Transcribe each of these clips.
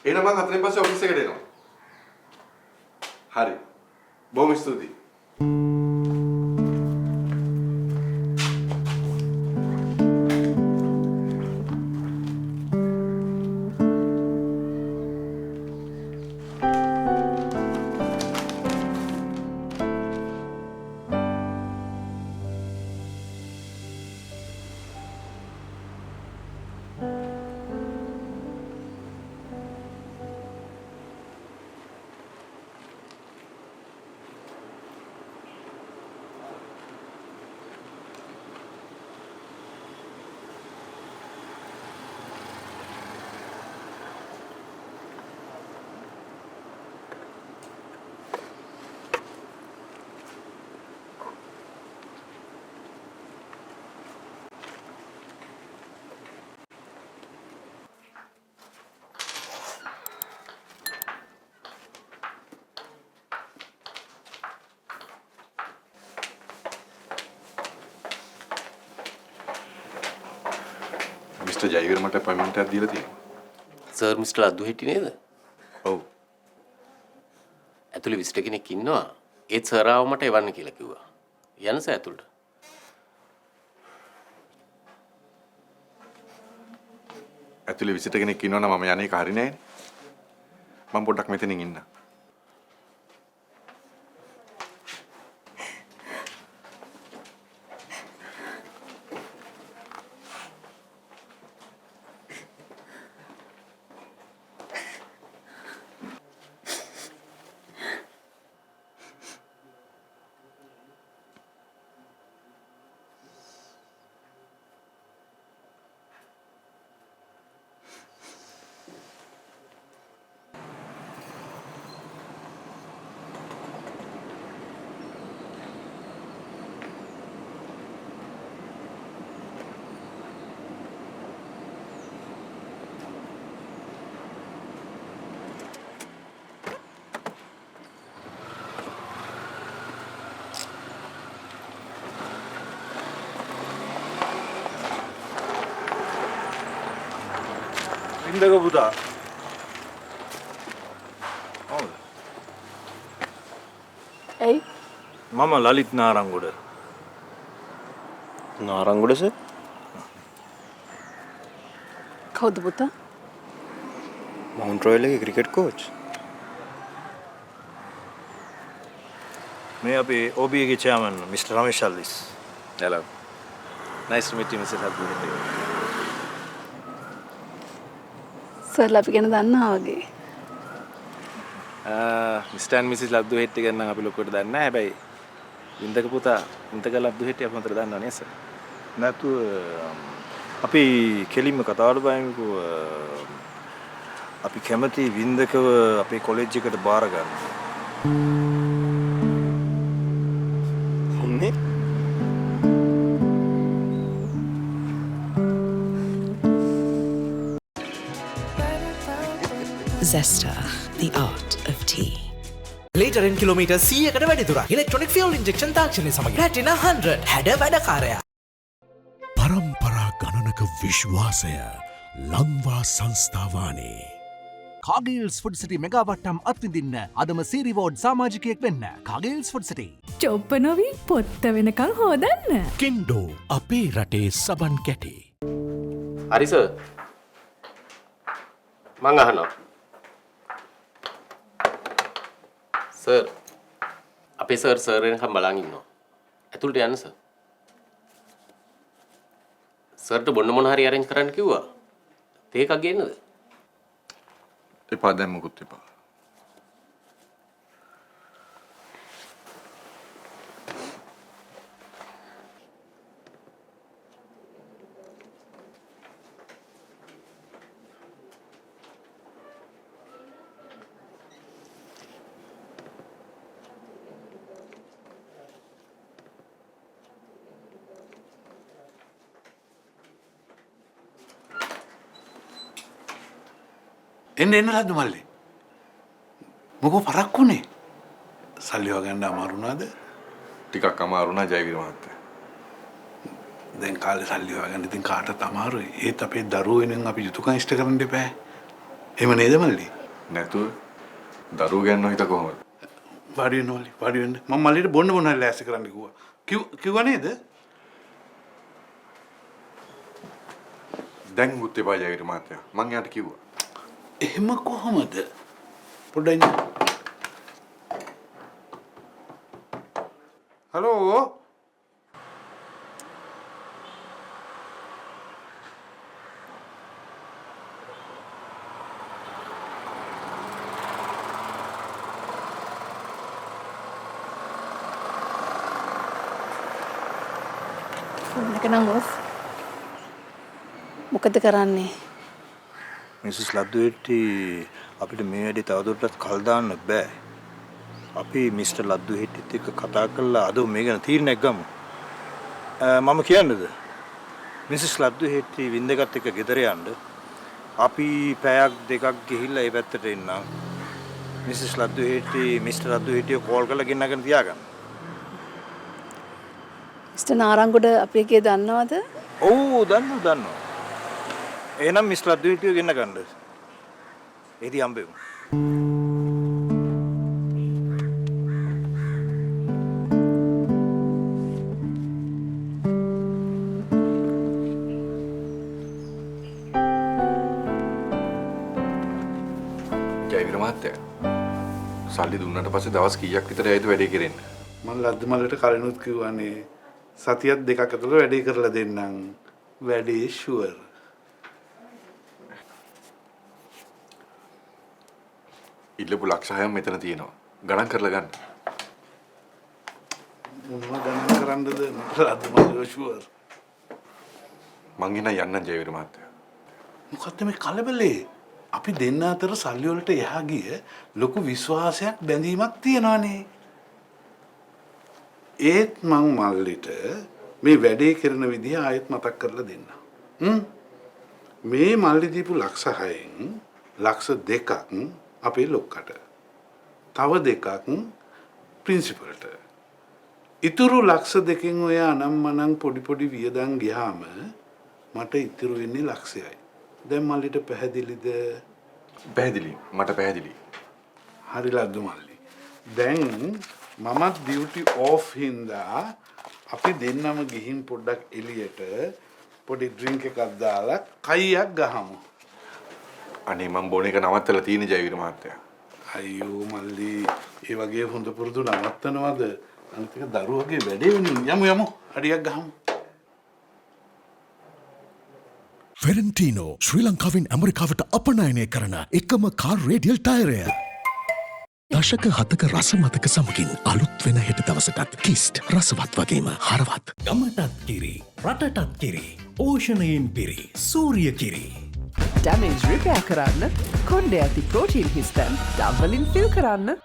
එහෙනම් මම 4න් පස්සේ ඔෆිස් එකට එනවා. හරි. බොහොම ස්තුතියි. මිස්ටර් ජයවීර මට අපොයින්ට්මන්ට් එකක් දීලා තියෙනවා. සර් මිස්ටර් ලද්දු හෙට්ටි නේද? ඔව්. ඇතුලේ විසිට කෙනෙක් ඉන්නවා. ඒත් සර් ආව මට එවන්න කියලා කිව්වා. යන්න සර් ඇතුළට. ඇතුලේ විසිට කෙනෙක් ඉන්නවා නම් මම යන්නේ ඒක හරි නෑනේ. මම පොඩ්ඩක් මෙතනින් ඉන්න. ඉන්දක පුතා. ඔව්. ඇයි? මම ලලිත් නාරංගොඩ. නාරංගොඩ සර්? කවුද පුතා? මවුන්ට් රොයල් එකේ ක්‍රිකට් කෝච්. මේ අපේ OB එකේ chairman mister Ramesh Alwis. Hello. Nice to meet you, Mr. Abdul. සර්ලා අපි ගැන දන්නා වගේ. Mr. and Mrs. ලබ්දු හෙට්ටි ගැන නම් අපි ලොකුවට දන්නේ නැහැ. හැබැයි වින්දක පුතා වින්දක ලබ්දු හෙට්ටි අපි හොඳට දන්නවා නේද සර්? නැතු අපි කෙලින්ම කතාවට බයමුකෝ. අපි කැමති වින්දකව අපේ කොලෙජ් එකට බාර ගන්න. හොන්නේ? Zesta, the art of tea. ලීටරෙන් කිලෝමීටර් 100කට වැඩි දුරක් ඉලෙක්ට්‍රොනික ෆියුල් ඉන්ජෙක්ෂන් තාක්ෂණය සමග රැටිනා 100 හැඩ වැඩකාරයා. පරම්පරා ගණනක විශ්වාසය ලංවා සංස්ථාවානේ. කාගේල්ස් ෆුඩ් සිටි මෙගා වට්ටම් අත්විඳින්න අදම සී රිවෝඩ් සමාජිකයෙක් වෙන්න. කාගේල්ස් ෆුඩ් සිටි. චොප්ප නොවී පොත්ත වෙනකන් හොදන්න. කෙන්ඩෝ අපේ රටේ සබන් කැටේ. හරි සර්. මං අහනවා. සර් අපේ සර් එනකම් බලන් ඉන්නවා. ඇතුළට යන්න සර්. සර්ට බොන්න මොන හරි අරේන්ජ් කරන්න කිව්වා. තේ එකක් ගේන්නද? එපා දැන් මොකුත් එපා. එන්න ලද්දු මල්ලි. මොකෝ පරක්කුනේ? සල්ලි හොයගන්න අමාරු නේද? ටිකක් අමාරු නා ජයවීර මහත්තයා. දැන් කාලේ සල්ලි හොයගන්න ඉතින් කාටත් අමාරුයි. ඒත් අපේ දරුවෝ වෙනුවෙන් අපි යුතුයකම් ඉෂ්ට කරන්න දෙපෑ. එහෙම නේද මල්ලි? නැතුව දරුවෝ ගන්න හිත කොහොමද? වාඩි වෙන්න මල්ලි වාඩි වෙන්න. මම මල්ලිට බොන්න හරි ලෑස්ති කරන්න කිව්වා. කිව්වා නේද? දැන් මුත් එපා ජයවිර මහත්තයා. මං යාට කිව්වා. එහෙම කොහොමද? පොඩ්ඩක් ඉන්න. හලෝ ෆෝන් එක නම් ඔෆ්. මොකද කරන්නේ? මිසස් ලද්දුහෙට්ටි අපිට මේ වැඩේ තවදුරටත් කල් දාන්න බෑ. අපි මිස්ටර් ලද්දුහෙට්ටිත් එක්ක කතා කරලා අද මේ ගැන තීරණයක් ගමු. මම කියන්නද? මිසස් ලද්දුහෙට්ටි වින්දගත් එක්ක ගෙදර යන්න. අපි පැයක් දෙකක් ගිහිල්ලා ඒ පැත්තට එන්නම්. මිසස් ලද්දුහෙට්ටි මිස්ටර් ලද්දුහෙට්ටිව කෝල් කරලා ගෙන්නගෙන තියාගන්න. මිස්ටර් නාරංගොඩ අපේ එකේ දන්නවද? ඔව් දන්නවා. එහෙනම් මිස්ටර් ලද්දුහෙට්ටිව ගෙන්න ගන්නද? එදී හම්බෙමු. ජයවිර මහත්තයා. සල්ලි දුන්නට පස්සේ දවස් කීයක් විතර ඇයිද වැඩේ කෙරෙන්න? මම ලද්දු මල්ලට කලිනුත් කිව්වනේ සතියක් දෙකක් ඇතුළත වැඩේ කරලා දෙන්නම්. වැඩේ ෂුවර්. ඉල්ලපු ලක්ෂ 6ක් මෙතන තියෙනවා. ගණන් කරලා ගන්න. මොනවද ගණන් කරන්නද? ලද්දු මල්ල ෂුවර්. මං එන යන්නම් ජයවිර මහත්තයා. මොකද්ද මේ කලබලේ? අපි දෙන්න අතර සල්ලි වලට එහා ගිය ලොකු විශ්වාසයක් බැඳීමක් තියෙනවානේ. ඒත් මං මල්ලිට මේ වැඩේ කරන විදිහ ආයෙත් මතක් කරලා දෙන්න. මේ මල්ලි දීපු ලක්ෂ 6න් ලක්ෂ 2ක් අපේ ලොක්කට. තව 2ක් ප්‍රින්සිපල්ට. ඉතුරු ලක්ෂ 2කින් ඔය අනම්මනම් පොඩි වියදම් ගියාම මට ඉතුරු වෙන්නේ ලක්ෂයයි. දැන් මල්ලිට පැහැදිලිද? පැහැදිලි. මට පැහැදිලි. හරි ලද්දු මල්ලි. දැන් මමත් ඩියුටි ඔෆ් හින්දා අපි දෙන්නම ගිහින් පොඩ්ඩක් එළියට පොඩි ඩ්‍රින්ක් එකක් දාලා කයියක් ගහමු. අනේ මම බොන එක නවත්තලා තියෙන ජයවිර මහත්තයා. අයියෝ මල්ලි ඒ වගේ හොඳ පුරුදු නවත්තනවද? අනිත් එක දරුවගේ වැඩේ වෙන්නේ. යමු අඩියක් ගහමු. ෆෙරන්ටීනෝ ශ්‍රී ලංකාවෙන් ඇමරිකාවට අපනයනය කරන එකම කාර් රේඩියල් ටයරය. දශක 7ක රස මතක සමගින් අලුත් වෙන හෙට දවසටත් කිස්ට් රසවත් වගේම හරවත්. ගමටත් කිරි රටටත් කිරි ඕෂණයෙන් පිරි සූරිය කිරි. ඩැමේජ් රිපෙයාර් කරන්න කොණ්ඩේ ඇති ප්‍රෝටීන් හිස්ටන් ඩම්වලින් ෆිල් කරන්න.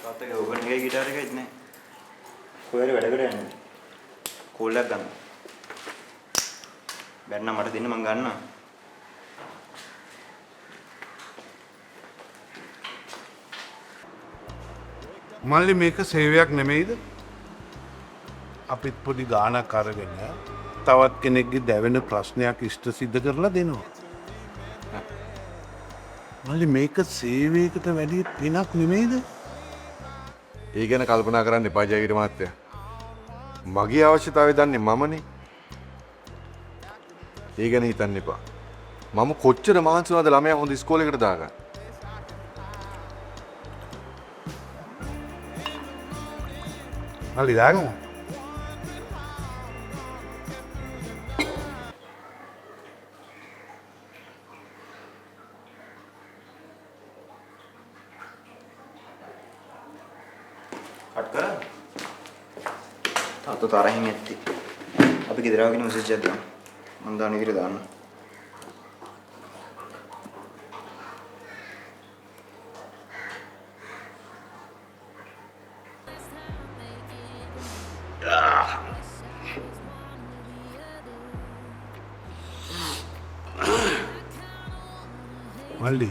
තාත්තගේ ඕගන් එකේ ගිටාර එකක් නැහැ. කොහෙද වැඩකට යන්නේ? කෝල් එකක් ගන්න. බැන්න මට දෙන්න මං ගන්නවා. මල්ලි මේක සේවයක් නෙමෙයිද? අපිත් පොඩි ගාණක් අරගෙන තවත් කෙනෙක්ගේ දැවෙන ප්‍රශ්නයක් ඉෂ්ට සිද්ධ කරලා දෙනවා. මල්ලි මේක සේවයකට වැඩිය පිනක් නෙමෙයිද? ඒ ගැන කල්පනා කරන්න එපා ජයවීර මහත්තයා. මගේ අවශ්‍යතාවය දන්නේ මමනේ. ඒ ගැන හිතන්න එපා. මම කොච්චර මහන්සි වුණාද ළමයා හොඳ ඉස්කෝලේකට දාගන්න. මල්ලි දාගමු. තාත්තා තරහින් ඇත්ති. අපි ගෙදර ආගෙන මෙසේජ් එකක් දාන්න. මම දාන විදිහට දාන්න. මල්ලි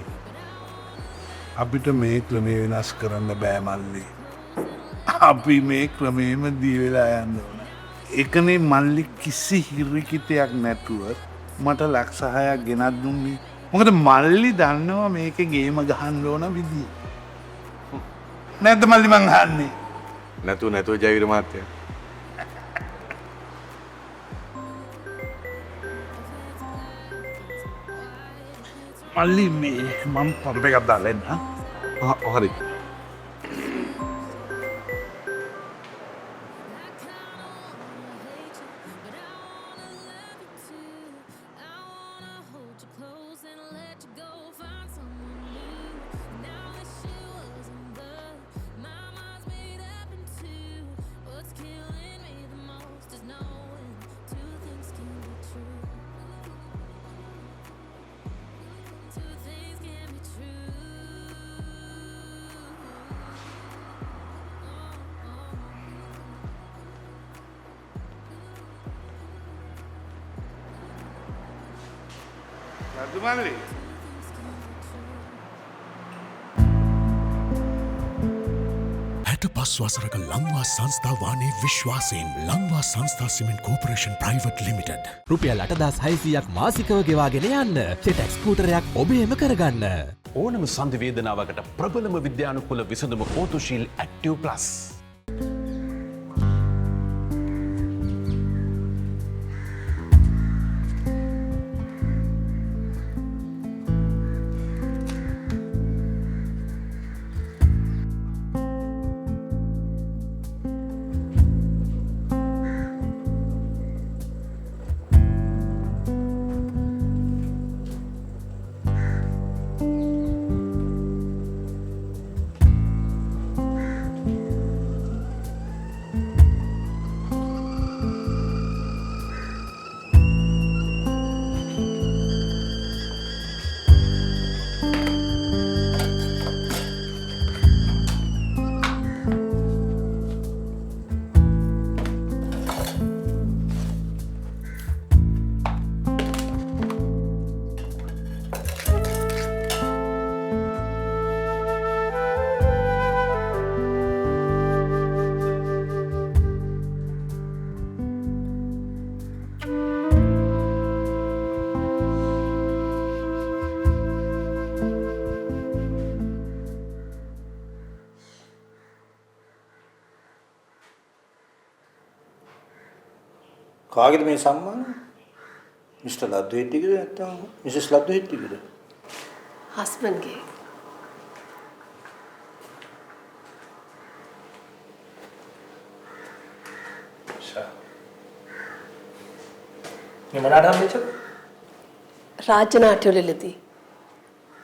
අපිට මේ ක්‍රමේ වෙනස් කරන්න බෑ මල්ලි. අපි මේ ක්‍රමේම දී වෙලා යන්න ඕන. එකනේ මල්ලි කිසි හිරිකිතයක් නැතුව මට ලක්ෂ 6ක් ගෙනත් දුන්නේ. මොකද මල්ලි දන්නවා මේකේ ගේම ගහන්න ඕන විදිය. නැද්ද මල්ලි මං අහන්නේ? නැතුව ජයවීර මහත්තයා. මල්ලි මේ මම පම්ප එකක් දාලා එන්න. හරි. නැද්ද මල්ලි? පස් වසරක ලංවා සංස්ථාවානේ විශ්වාසයෙන් ලංවා සංස්ථා සිමෙන්ට් කෝපරේෂන් ප්‍රයිවට් ලිමිටඩ්. රුපියල් 8,600ක් මාසිකව ගෙවාගෙන යන්න. සෙටැක්ස් ස්කූටරයක් ඔබේම කරගන්න. ඕනම සංධිවේදනාවකට ප්‍රබලම විද්‍යානුකූල විසඳුම කෝතුශීල් ඇක්ටිව් ප්ලස්. කාගෙද මේ සම්මාන? මිස්ටර් ලද්දු හෙට්ටිගේද නැත්නම් මිසස් ලද්දු හෙට්ටිගේද? හස්බන්ඩ්ගේ. මේ මොනවාට හම්බෙච්චද? රාජ්‍ය නාට්‍යවලදී.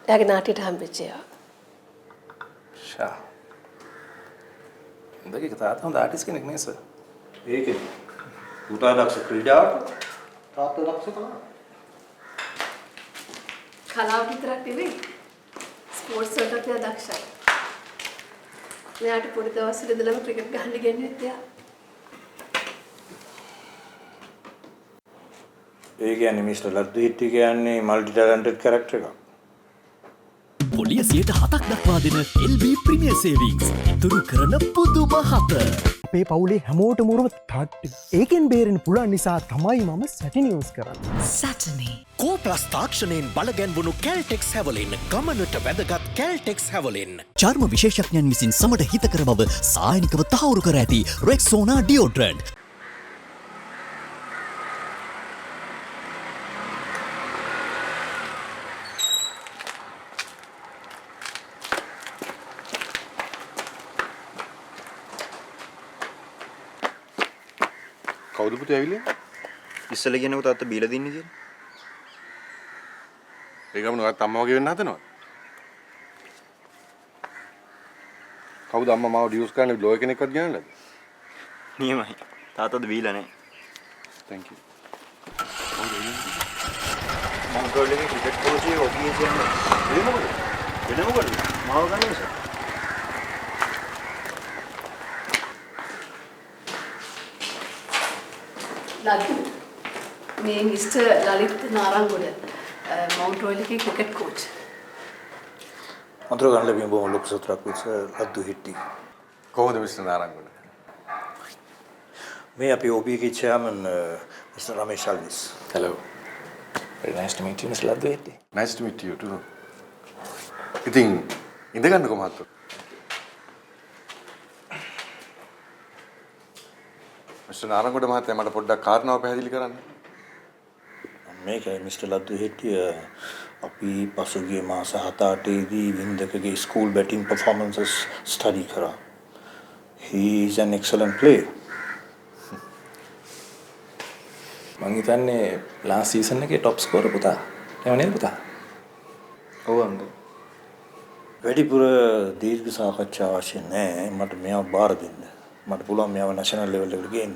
එයාගේ නාට්‍යයට හම්බෙච්ච ඒවා. ෂා. ඉඳගේ තාත්තා හොඳ ආටිස්ට් කෙනෙක් නේ සර්. ඒකේ පුතා දක්ෂ ක්‍රීඩාවට තාත්තා දක්ෂ කලාවට. කලාව විතරක් නෙවෙයි. ස්පෝර්ට්ස් වලටත් එයා දක්ෂයි. මෙයාට පොඩි දවස්වල ඉඳලම ක්‍රිකට් ගහන්න ඉගෙනුවෙත් එයා. ඒ කියන්නේ මිස්ටර් ලද්දු හිට්ටි කියන්නේ මල්ටි ටැලන්ටඩ් කැරක්ටර් එකක්. පොලිය 7% දක්වා දෙන LB ප්‍රීමියර් සේවිංග්ස් ඉතුරු කරන පුදුම හත. අපේ පවුලේ හැමෝට මුරුව තට්ට. ඒකෙන් බේරෙන පුළුවන් නිසා තමයි මම සැටිනිියස් කරන්න. Saturday. කෝප්ලස් තාක්ෂණයෙන් බලගැන්වුණු කැල්ටෙක්ස් හැවලින් ගමනට වැදගත් කැල්ටෙක්ස් හැවලින්. චර්ම විශේෂඥයන් විසින් සමට හිතකර බව සායනිකව තහවුරු කර ඇති රෙක්සෝනා ඩියෝඩ්‍රන්ට්. කවුද පුතේ ඇවිල්ලා? ඉස්සෙල්ලා කියනකො තාත්තා බීලා දින්නේ කියලා. ඒ ගමන ඔයත් අම්මා වගේ වෙන්න හදනවද? කවුද අම්මා මාව ඩියුස් කරන්න ලෝය කෙනෙක්වත් ගන්නලද? නියමයි. තාත්තද බීලා නැහැ. thank you. මම ගෝලේ ක්‍රිකට් කෝච් ඔබී කියන්නේ. වෙන මොකද? මාව ගන්න නිසා. ලතු මේ මිස්ටර් ලලිත් නාරංගොඩ මවුන්ට් රොයල් එකේ ක්‍රිකට් කෝච්. අතර ගන්න ලැබීම බොහොම ලොකු සතුටක් විතර ලද්දු හිටි. කොහොමද මිස්ටර් නාරංගොඩ? මේ අපේ OB එකේ chairman mister Ramesh Alwis. Hello. Very nice to meet you, Mr. Laddu Hetty. nice to meet you too. ඉතින් ඉඳ ගන්නකො මහත්තයෝ. මිස්ටර් නාරංගොඩ මහත්තයා මට පොඩ්ඩක් කාරණාව පැහැදිලි කරන්න. මේකයි මිස්ටර් ලද්දු හිටි අපි පසුගිය මාස 7-8 වින්දකගේ ස්කූල් බැටිං පර්ෆෝමන්සස් ස්ටඩි කරා. He is an excellent player. මං හිතන්නේ ලාස්ට් සීසන් එකේ টপ ස්කෝරර් පුතා. එහෙම නේද පුතා? ඔව් අංකල්. වැඩිපුර දීර්ඝ සාකච්ඡා අවශ්‍ය නැහැ. මට මෙයාව බාර දෙන්න. මට පුළුවන් මෙයාව නැෂනල් ලෙවල් එකට ගේන්න.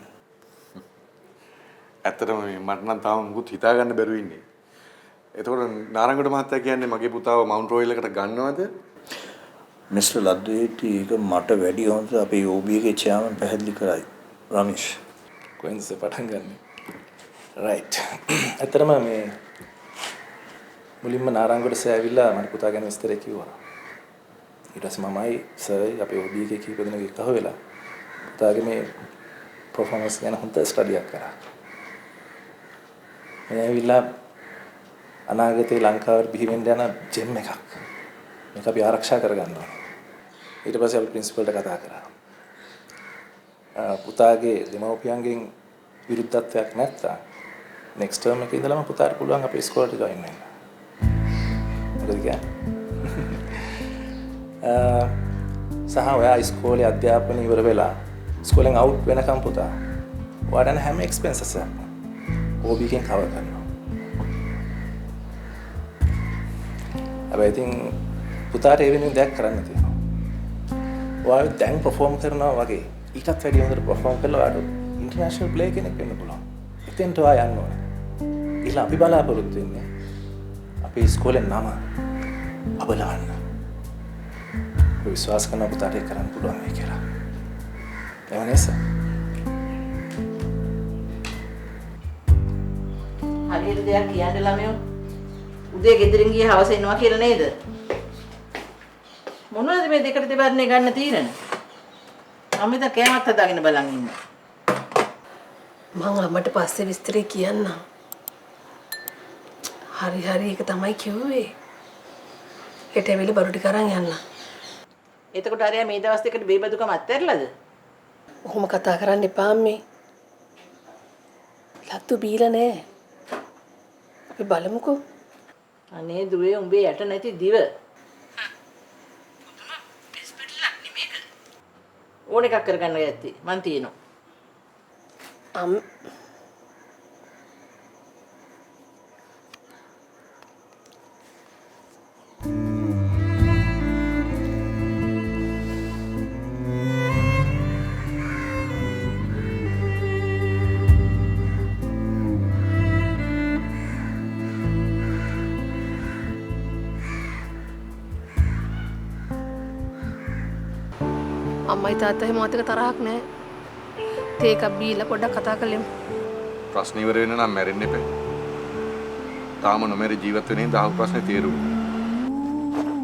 ඇත්තටම මට නම් තාම මුකුත් හිතා ගන්න බැරුව ඉන්නේ. එතකොට නාරංගොඩ මහත්තයා කියන්නේ මගේ පුතාව මවුන්ට් රොයල් එකට ගන්නවද? මිස්ටර් ලද්දු හිටි ඒක මට වැඩි හොඳ අපේ OB එකේ චෙයාමන් පැහැදිලි කරයි. රමේෂ්. කොහෙන්ද පටන් ගන්නෙ? right. ඇත්තටම මේ මුලින්ම නාරංගොඩ සර් ඇවිල්ලා මට පුතා ගැන විස්තර කිව්වා. ඊට පස්සේ මමයි සර් අපේ OB එකේ කීප දෙනෙක් එකහ වෙලා පුතාගේ මේ performance ගැන හොඳ ස්ටඩියක් කරා. මම ඇවිල්ලා අනාගතේ ලංකාවට බිහි වෙන්න යන ජෙම් එකක්. මේක අපි ආරක්ෂා කරගන්න ඕනේ. ඊට පස්සේ අපි ප්‍රින්සිපල්ට කතා කරා. පුතාගේ දෙමව්පියන්ගෙන් විරුද්ධත්වයක් නැත්නම් next term එකේ ඉඳලාම පුතාට පුළුවන් අපේ ඉස්කෝලේට join වෙන්න. මොකද කියන්නේ? සහ ඔයා ඉස්කෝලේ අධ්‍යාපනය ඉවර වෙලා ඉස්කෝලෙන් අවුට් වෙනකම් පුතා ඔයාට හැම එක්ස්පෙන්සස් එකක්ම OB එකෙන් කවර් කරනවා. හැබැයි ඉතින් පුතාට ඒ වෙනුවෙන් දෙයක් කරන්න තියෙනවා. ඔයා දැන් perform කරනවා වගේ ඊටත් වැඩි හොඳට perform කළා ඔයාට ඉන්ටර්නැෂනල් ප්ලේයර් කෙනෙක් වෙන්න පුළුවන්. එතෙන්ට ඔයා යන්න ඕනේ. ඊළඟ අපි බලාපොරොත්තු වෙන්නේ අපේ ඉස්කෝලේ නම අබලවන්න. විශ්වාස කරන පුතාට ඒක කරන්න පුළුවන් වෙයි කියලා. එහෙම නේද? හරියට දෙයක් කියන්න ළමයෝ. උදේ ගෙදරින් ගියේ හවස එනවා කියලා නේද? මොනවද මේ දෙකට දෙපැත්තේ ගන්න තීරණ? මම ඉතින් කෑමත් හදාගෙන බලන් ඉන්නවා. මං අම්මට පස්සේ විස්තරේ කියන්නම්. හරි ඒක තමයි කිව්වේ. හෙට එවිලි බරු ටික අරන් යන්න. එතකොට අරයා මේ දවස් දෙකට බේබදුකම අත්හැරලාද? ඔහොම කතා කරන්න එපා අම්මේ. ලත්තු බීලා නෑ. අපි බලමුකෝ. අනේ දුවේ උඹේ යට නැති දිව. ඕන එකක් කරගන්න යැත්ති. මං තියෙනවා. අම්මයි තාත්තයි මාතක තරහක් නෑ. තේ එකක් බීලා පොඩ්ඩක් කතා කරලෙමු. ප්‍රශ්න ඉවර වෙන්න නම් මැරෙන්න එපා. තාම නොමැරි ජීවත් වෙන ඉඳ අහපු ප්‍රශ්නේ තේරුණා.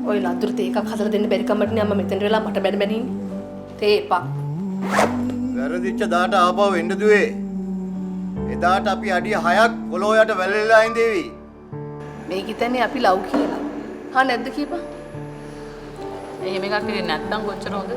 ඔය ලද්දුර තේ එකක් හදලා දෙන්න බැරි කමටනේ අම්මා මෙතන වෙලා මට බැන බැන ඉන්නේ. තේ එපා. වැරදිච්ච දාට ආපහු එන්න දුවේ. එදාට අපි අඩිය 6ක් පොළොව යට වැළලීලා ඉඳේවි. මේක හිතන්නේ අපි ලව් කියලා. හා නැද්ද කියපන්. එහෙම එකක් ඉතින් නැත්තම් කොච්චර හොඳද?